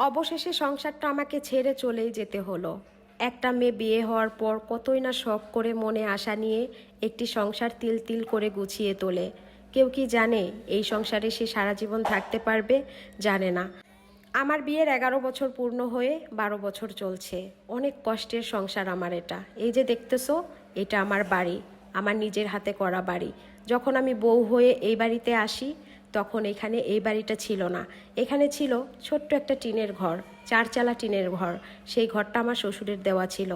অবশেষে সংসারটা আমাকে ছেড়ে চলেই যেতে হলো। একটা মেয়ে বিয়ে হওয়ার পর কতই না শখ করে মনে আশা নিয়ে একটি সংসার তিল তিল করে গুছিয়ে তোলে। কেউ কি জানে এই সংসারে সে সারা জীবন থাকতে পারবে? জানে না। আমার বিয়ের 11 বছর পূর্ণ হয়ে 12 বছর চলছে। অনেক কষ্টের সংসার আমার এটা। এই যে দেখতেছো, এটা আমার বাড়ি, আমার নিজের হাতে করা বাড়ি। যখন আমি বউ হয়ে এই বাড়িতে আসি, তখন এখানে এই বাড়িটা ছিল না। এখানে ছিল ছোট্ট একটা টিনের ঘর, চারচালা টিনের ঘর। সেই ঘরটা আমার শ্বশুরের দেওয়া ছিল।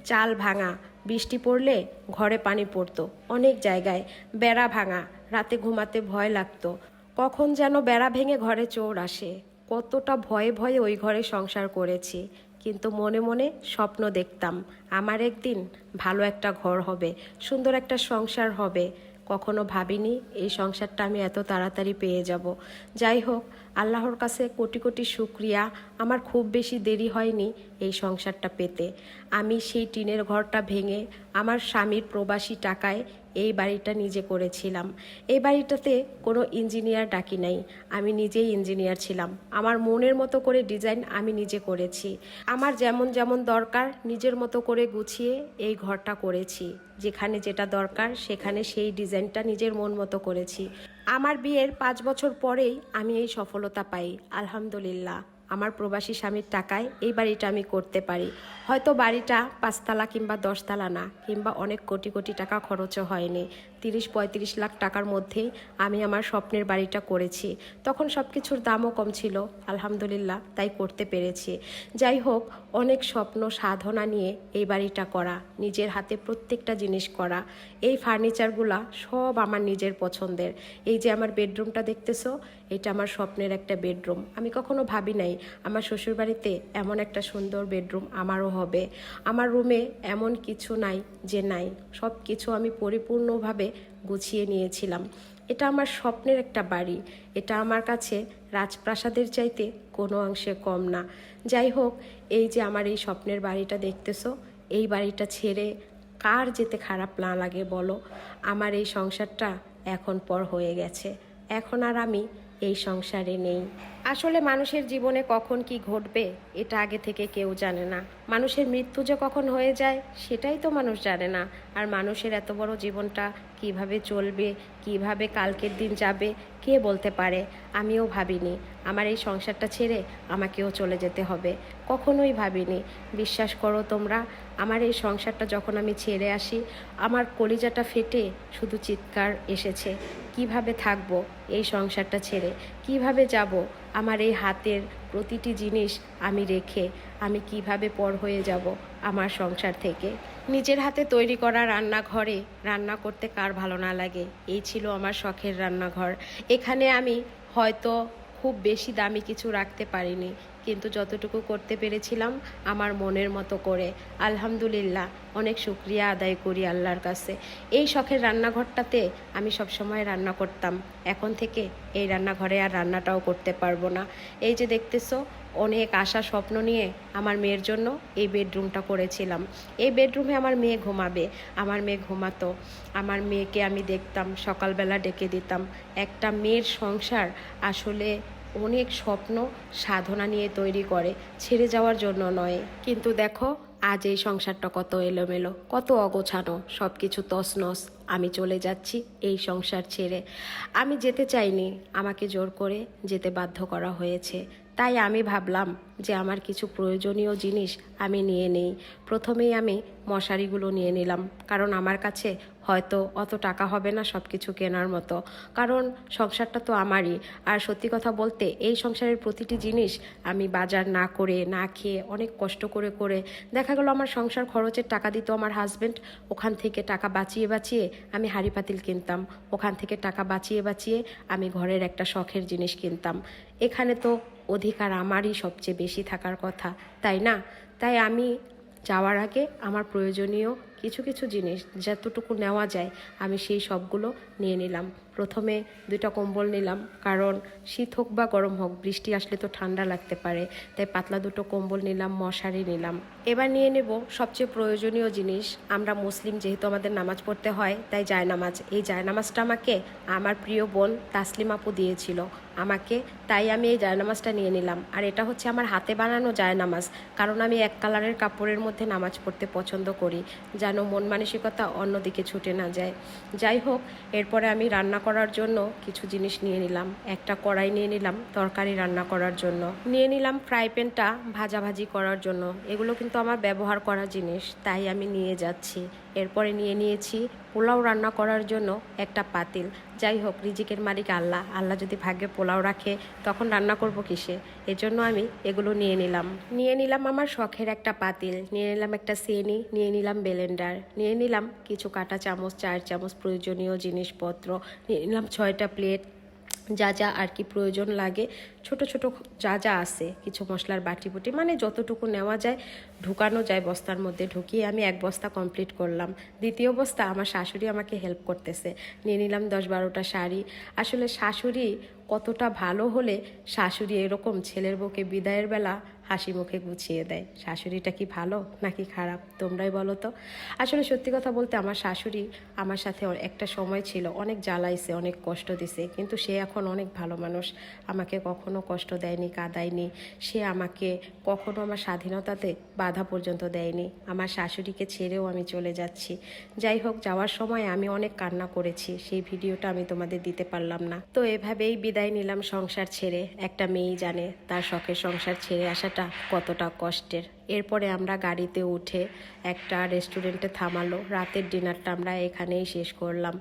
চাল ভাঙা, বৃষ্টি পড়লে ঘরে পানি পড়তো, অনেক জায়গায় বেড়া ভাঙা, রাতে ঘুমাতে ভয় লাগতো। কখন যেন বেড়া ভেঙে ঘরে চোর আসে। কতটা ভয়ে ভয়ে ওই ঘরে সংসার করেছি, কিন্তু মনে মনে স্বপ্ন দেখতাম আমার একদিন ভালো একটা ঘর হবে, সুন্দর একটা সংসার হবে। কখনো ভাবিনি এই সংসারটা আমি এত তাড়াতাড়ি পেয়ে যাব। যাই হোক, আল্লাহর কাছে কোটি কোটি শুক্রিয়া, আমার খুব বেশি দেরি হয়নি এই সংসারটা পেতে। আমি সেই টিনের ঘরটা ভেঙে আমার স্বামীর প্রবাসী টাকায় এই বাড়িটা নিজে করেছিলাম। এই বাড়িটাতে কোনো ইঞ্জিনিয়ার ডাকি নাই, আমি নিজেই ইঞ্জিনিয়ার ছিলাম। আমার মনের মতো করে ডিজাইন আমি নিজে করেছি। আমার যেমন যেমন দরকার নিজের মতো করে গুছিয়ে এই ঘরটা করেছি। যেখানে যেটা দরকার সেখানে সেই ডিজাইনটা নিজের মন মতো করেছি। আমার বিয়ের 5 বছর পরেই আমি এই সফলতা পাই, আলহামদুলিল্লাহ। আমার প্রবাসী স্বামীর টাকায় এই বাড়িটা আমি করতে পারি। হয়তো বাড়িটা 5 তলা কিংবা 10 তলা না, কিংবা অনেক কোটি কোটি টাকা খরচও হয়নি। 30-35 লাখ টাকার মধ্যেই আমি আমার স্বপ্নের বাড়িটা করেছি। তখন সব কিছুর দামও কম ছিল, আলহামদুলিল্লাহ, তাই করতে পেরেছি। যাই হোক, অনেক স্বপ্ন সাধনা নিয়ে এই বাড়িটা করা, নিজের হাতে প্রত্যেকটা জিনিস করা। এই ফার্নিচারগুলা সব আমার নিজের পছন্দের। এই যে আমার বেডরুমটা দেখতেছো, এটা আমার স্বপ্নের একটা বেডরুম। আমি কখনো ভাবি নাই আমার শ্বশুরবাড়িতে এমন একটা সুন্দর বেডরুম আমারও হবে। আমার রুমে এমন কিছু নাই যে নাই, সব কিছু আমি পরিপূর্ণভাবে গুছিয়ে নিয়েছিলাম। এটা আমার স্বপ্নের একটা বাড়ি। এটা আমার কাছে রাজপ্রাসাদের চাইতে কোনো অংশে কম না। যাই হোক, এই যে আমার এই স্বপ্নের বাড়িটা দেখতেছো, এই বাড়িটা ছেড়ে কার যেতে খারাপ না লাগে বলো? আমার এই সংসারটা এখন পর হয়ে গেছে। এখন আর আমি এই সংসারে নেই। আসলে মানুষের জীবনে কখন কি ঘটবে এটা আগে থেকে কেউ জানে না। মানুষের মৃত্যু যে কখন হয়ে যায় সেটাই তো মানুষ জানে না। আর মানুষের এত বড় জীবনটা কিভাবে চলবে, কিভাবে কালকের দিন যাবে, কে বলতে পারে? আমিও ভাবিনি আমার এই সংসারটা ছেড়ে আমাকেও চলে যেতে হবে। কখনোই ভাবিনি। বিশ্বাস করো তোমরা, আমার এই সংসারটা যখন আমি ছেড়ে আসি, আমার কলিজাটা ফেটে শুধু চিৎকার এসেছে। কিভাবে থাকবো এই সংসারটা ছেড়ে, কিভাবে যাব? আমার এই হাতের প্রতিটি জিনিস আমি রেখে আমি কিভাবে পর হয়ে যাব আমার সংসার থেকে? নিজের হাতে তৈরি করা রান্নাঘরে রান্না করতে কার ভালো না লাগে? এই ছিল আমার শখের রান্নাঘর। এখানে আমি হয়তো খুব বেশি দামি কিছু রাখতে পারিনি, কিন্তু যতটুকু করতে পেরেছিলাম আমার মনের মতো করে, আলহামদুলিল্লাহ, অনেক শুক্রিয়া আদায় করি আল্লাহর কাছে। এই শখের রান্নাঘরটাতে আমি সবসময় রান্না করতাম। এখন থেকে এই রান্নাঘরে আর রান্নাটাও করতে পারবো না। এই যে দেখতেছো, অনেক আশা স্বপ্ন নিয়ে আমার মেয়ের জন্য এই বেডরুমটা করেছিলাম। এই বেডরুমে আমার মেয়ে ঘুমাবে। আমার মেয়ে ঘুমাতো, আমার মেয়েকে আমি দেখতাম, সকালবেলা ডেকে দিতাম। একটা মেয়ের সংসার আসলে অনেক স্বপ্ন সাধনা নিয়ে তৈরি করে, ছেড়ে যাওয়ার জন্য নয়। কিন্তু দেখো, আজ এই সংসারটা কত এলোমেলো, কত অগোছানো, সব কিছু তছনছ। আমি চলে যাচ্ছি এই সংসার ছেড়ে। আমি যেতে চাইনি, আমাকে জোর করে যেতে বাধ্য করা হয়েছে। তাই আমি ভাবলাম যে আমার কিছু প্রয়োজনীয় জিনিস আমি নিয়ে নেই। প্রথমেই আমি মশারিগুলো নিয়ে নিলাম, কারণ আমার কাছে হয়তো অত টাকা হবে না সব কিছু কেনার মতো, কারণ সংসারটা তো আমারই। আর সত্যি কথা বলতে, এই সংসারের প্রতিটি জিনিস আমি বাজার না করে, না খেয়ে, অনেক কষ্ট করে করে দেখা গেল আমার সংসার খরচের টাকা দিত আমার হাজব্যান্ড। ওখান থেকে টাকা বাঁচিয়ে বাঁচিয়ে আমি হাঁড়ি পাতিল কিনতাম। ওখান থেকে টাকা বাঁচিয়ে বাঁচিয়ে আমি ঘরের একটা শখের জিনিস কিনতাম। এখানে তো অধিকার আমারই সবচেয়ে বেশি থাকার কথা, তাই না? তাই আমি যাওয়ার আগে আমার প্রয়োজনীয় কিছু কিছু জিনিস যতটুকু নেওয়া যায় আমি সেই সবগুলো নিয়ে নিলাম। প্রথমে 2টা কম্বল নিলাম, কারণ শীত হোক বা গরম হোক বৃষ্টি আসলে তো ঠান্ডা লাগতে পারে, তাই পাতলা 2টো কম্বল নিলাম, মশারি নিলাম। এবার নিয়ে নেব সবচেয়ে প্রয়োজনীয় জিনিস। আমরা মুসলিম, যেহেতু আমাদের নামাজ পড়তে হয়, তাই জায়নামাজ। এই জায়নামাজটা আমাকে আমার প্রিয় বোন তাসলিম আপু দিয়েছিল আমাকে, তাই আমি এই জায়নামাজটা নিয়ে নিলাম। আর এটা হচ্ছে আমার হাতে বানানো জায়নামাজ, কারণ আমি এক কালারের কাপড়ের মধ্যে নামাজ পড়তে পছন্দ করি, যেন মন মানসিকতা অন্যদিকে ছুটে না যায়। যাই হোক, এরপরে আমি রান্না করার জন্য কিছু জিনিস নিয়ে নিলাম। একটা কড়াই নিয়ে নিলাম তরকারি রান্না করার জন্য, নিয়ে নিলাম ফ্রাই প্যানটা ভাজাভাজি করার জন্য। এগুলো কিন্তু আমার ব্যবহার করা জিনিস, তাই আমি নিয়ে যাচ্ছি। এরপরে নিয়ে নিয়েছি পোলাও রান্না করার জন্য একটা পাতিল। যাই হোক, রিজিকের মালিক আল্লাহ, আল্লাহ যদি ভাগ্যে পোলাও রাখে তখন রান্না করব কিসে, এজন্য আমি এগুলো নিয়ে নিলাম আমার শখের একটা পাতিল, নিয়ে নিলাম একটা সেনি, নিয়ে নিলাম ব্লেন্ডার, নিয়ে নিলাম কিছু কাঁটা চামচ, 4 চামচ প্রয়োজনীয় জিনিসপত্র, নিয়ে নিলাম 6টা প্লেট, যা যা আর কি প্রয়োজন লাগে, ছোট ছোট যা যা আছে, কিছু মশলার বাটি বুটি, মানে যতটুকু নেওয়া যায় ঢুকানো যায় বস্তার মধ্যে ঢুকিয়ে আমি 1 বস্তা কমপ্লিট করলাম। দ্বিতীয় বস্তা আমার শাশুড়ি আমাকে হেল্প করতেছে। নিয়ে নিলাম 10-12টা শাড়ি। আসলে শাশুড়ি কতটা ভালো হলে শাশুড়ি এরকম ছেলের বউকে বিদায়ের বেলা হাসি মুখে গুছিয়ে দেয়। শাশুড়িটা কি ভালো নাকি খারাপ তোমরাই বলো তো। আসলে সত্যি কথা বলতে আমার শাশুড়ি আমার সাথে একটা সময় ছিল অনেক জ্বালাইছে, অনেক কষ্ট দিছে, কিন্তু সে এখন অনেক ভালো মানুষ। আমাকে কখনো কষ্ট দেয়নি, কাঁদায়নি। সে আমাকে কখনো আমার স্বাধীনতাতে বাধা পর্যন্ত দেয়নি। আমার শাশুড়িকে ছেড়েও আমি চলে যাচ্ছি। যাই হোক, যাওয়ার সময় আমি অনেক কান্না করেছি, সেই ভিডিওটা আমি তোমাদের দিতে পারলাম না। তো এভাবেই বিদায় নিলাম সংসার ছেড়ে। একটা মেয়েই জানে তার শখের সংসার ছেড়ে আসাটা কতটা কষ্টের। এরপরে আমরা গাড়িতে উঠে একটা রেস্টুরেন্টে থামালো। রাতের ডিনারটা আমরা এখানেই শেষ করলাম।